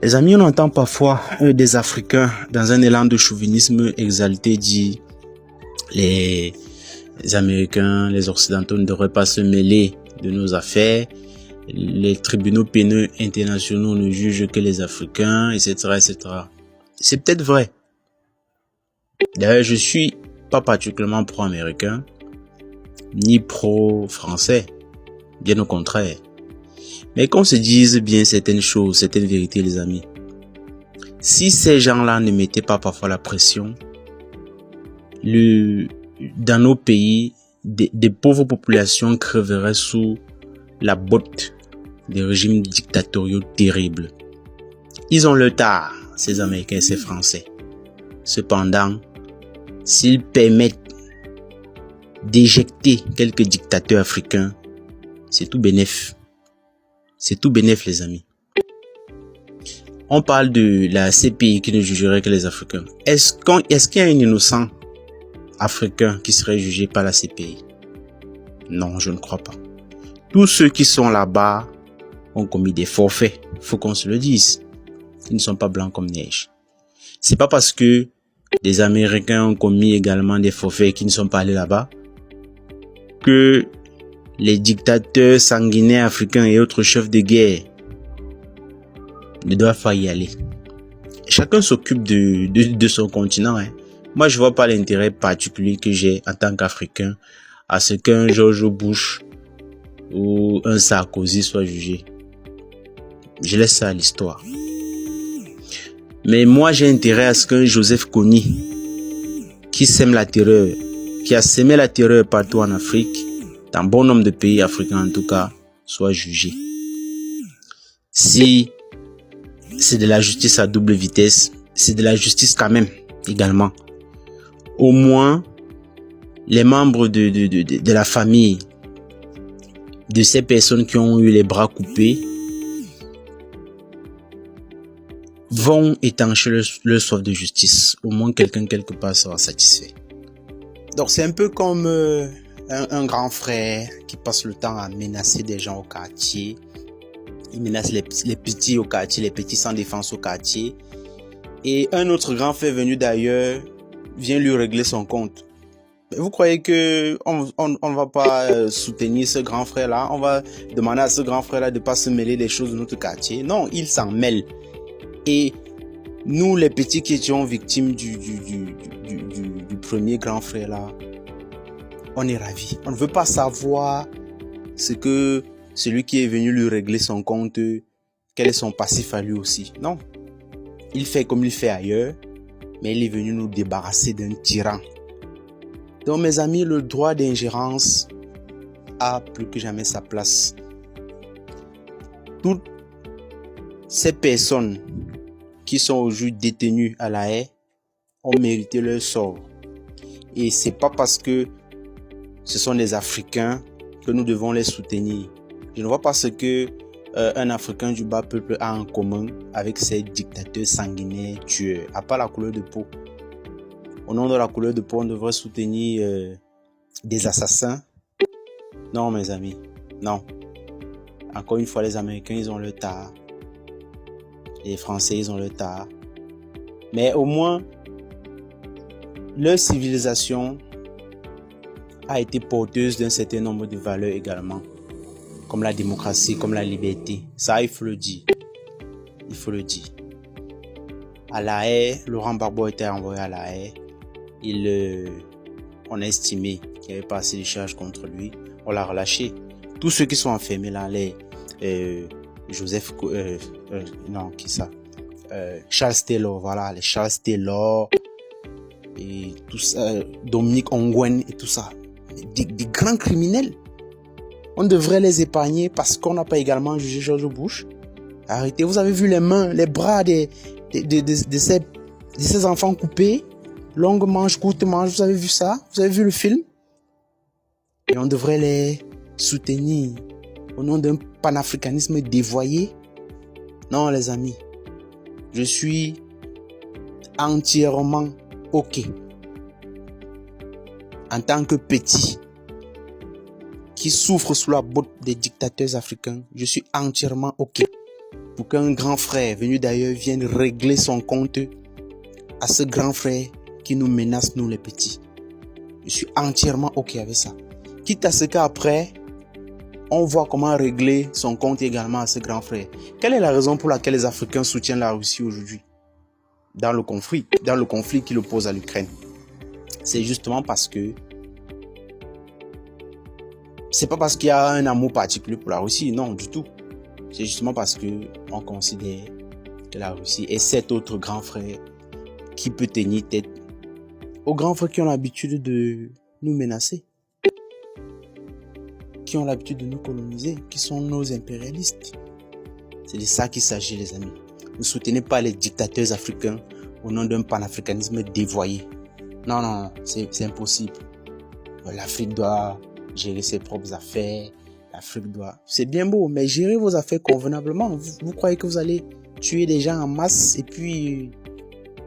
Les amis, on entend parfois des Africains dans un élan de chauvinisme exalté dire les Américains, les Occidentaux ne devraient pas se mêler de nos affaires. Les tribunaux pénaux internationaux ne jugent que les Africains, etc., etc. C'est peut-être vrai. D'ailleurs, je suis pas particulièrement pro-américain, ni pro-français. Bien au contraire. Mais qu'on se dise bien certaines choses, certaines vérités, les amis. Si ces gens-là ne mettaient pas parfois la pression, dans nos pays, des pauvres populations creveraient sous la botte des régimes dictatoriaux terribles. Ils ont le tard, ces Américains et ces Français. Cependant, s'ils permettent d'éjecter quelques dictateurs africains, c'est tout bénef. C'est tout bénef, les amis. On parle de la CPI qui ne jugerait que les Africains. Est-ce qu'il y a un innocent africain qui serait jugé par la CPI? Non, je ne crois pas. Tous ceux qui sont là-bas ont commis des forfaits. Faut qu'on se le dise. Ils ne sont pas blancs comme neige. C'est pas parce que des Américains ont commis également des forfaits qui ne sont pas allés là-bas que les dictateurs sanguinaires africains et autres chefs de guerre ne doivent pas y aller. Chacun s'occupe de son continent. Moi, je vois pas l'intérêt particulier que j'ai en tant qu'Africain à ce qu'un George Bush ou un Sarkozy soit jugé. Je laisse ça à l'histoire. Mais moi, j'ai intérêt à ce qu'un Joseph Kony, qui sème la terreur, qui a semé la terreur partout en Afrique, dans bon nombre de pays africains en tout cas, soit jugé. Si c'est de la justice à double vitesse, c'est de la justice quand même, également. Au moins, les membres de la famille de ces personnes qui ont eu les bras coupés vont étancher leur soif de justice. Au moins, quelqu'un quelque part sera satisfait. Donc, c'est un peu comme un grand frère qui passe le temps à menacer des gens au quartier. Il menace les petits au quartier, les petits sans défense au quartier. Et un autre grand frère venu d'ailleurs vient lui régler son compte. Mais vous croyez que on va pas soutenir ce grand frère-là? On va demander à ce grand frère-là de pas se mêler des choses de notre quartier? Non, il s'en mêle. Et nous, les petits qui étions victimes du premier grand frère-là, on est ravis. On ne veut pas savoir ce que celui qui est venu lui régler son compte, quel est son passif à lui aussi. Non. Il fait comme il fait ailleurs, mais il est venu nous débarrasser d'un tyran. Donc mes amis, le droit d'ingérence a plus que jamais sa place. Toutes ces personnes qui sont aujourd'hui détenues à La Haye ont mérité leur sort. Et c'est pas parce que ce sont des Africains que nous devons les soutenir. Je ne vois pas ce que un Africain du bas peuple a en commun avec ces dictateurs sanguinaires tueurs, à part la couleur de peau. Au nom de la couleur de peau, on devrait soutenir des assassins. Non, mes amis, non. Encore une fois, les Américains, ils ont le tard. Les Français, ils ont le tard. Mais au moins, leur civilisation a été porteuse d'un certain nombre de valeurs également, comme la démocratie, comme la liberté. Ça, il faut le dire. Il faut le dire. À La Haye, Laurent Gbagbo était envoyé à La Haye. On a estimé qu'il n'y avait pas assez de charges contre lui. On l'a relâché. Tous ceux qui sont enfermés là, Charles Taylor, voilà, les Charles Taylor et tout ça, Dominique Ongwen et tout ça, des grands criminels. On devrait les épargner parce qu'on n'a pas également jugé George Bush. Arrêtez, vous avez vu les mains, les bras de ces enfants coupés, longues manches, courtes manches, vous avez vu ça? Vous avez vu le film? Et on devrait les soutenir au nom d'un panafricanisme dévoyé. Non, les amis, je suis entièrement OK. En tant que petit qui souffre sous la botte des dictateurs africains, je suis entièrement OK. pour qu'un grand frère venu d'ailleurs vienne régler son compte à ce grand frère qui nous menace, nous les petits. Je suis entièrement OK avec ça. Quitte à ce qu'après, on voit comment régler son compte également à ce grand frère. Quelle est la raison pour laquelle les Africains soutiennent la Russie aujourd'hui dans le conflit qu'il oppose à l'Ukraine? C'est justement parce que c'est pas parce qu'il y a un amour particulier pour la Russie, non, du tout. C'est justement parce que on considère que la Russie est cet autre grand frère qui peut tenir tête aux grands frères qui ont l'habitude de nous menacer, qui ont l'habitude de nous coloniser, qui sont nos impérialistes. C'est de ça qu'il s'agit, les amis. Ne soutenez pas les dictateurs africains au nom d'un panafricanisme dévoyé. Non, non, c'est impossible. L'Afrique doit gérer ses propres affaires. L'Afrique doit... C'est bien beau, mais gérez vos affaires convenablement. Vous croyez que vous allez tuer des gens en masse et puis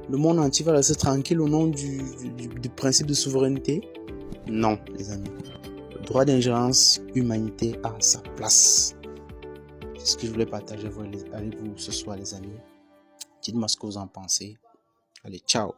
le monde entier va rester tranquille au nom du principe de souveraineté? Non, les amis. Le droit d'ingérence humanitaire a sa place. C'est ce que je voulais partager avec vous ce soir, les amis. Dites-moi ce que vous en pensez. Allez, ciao.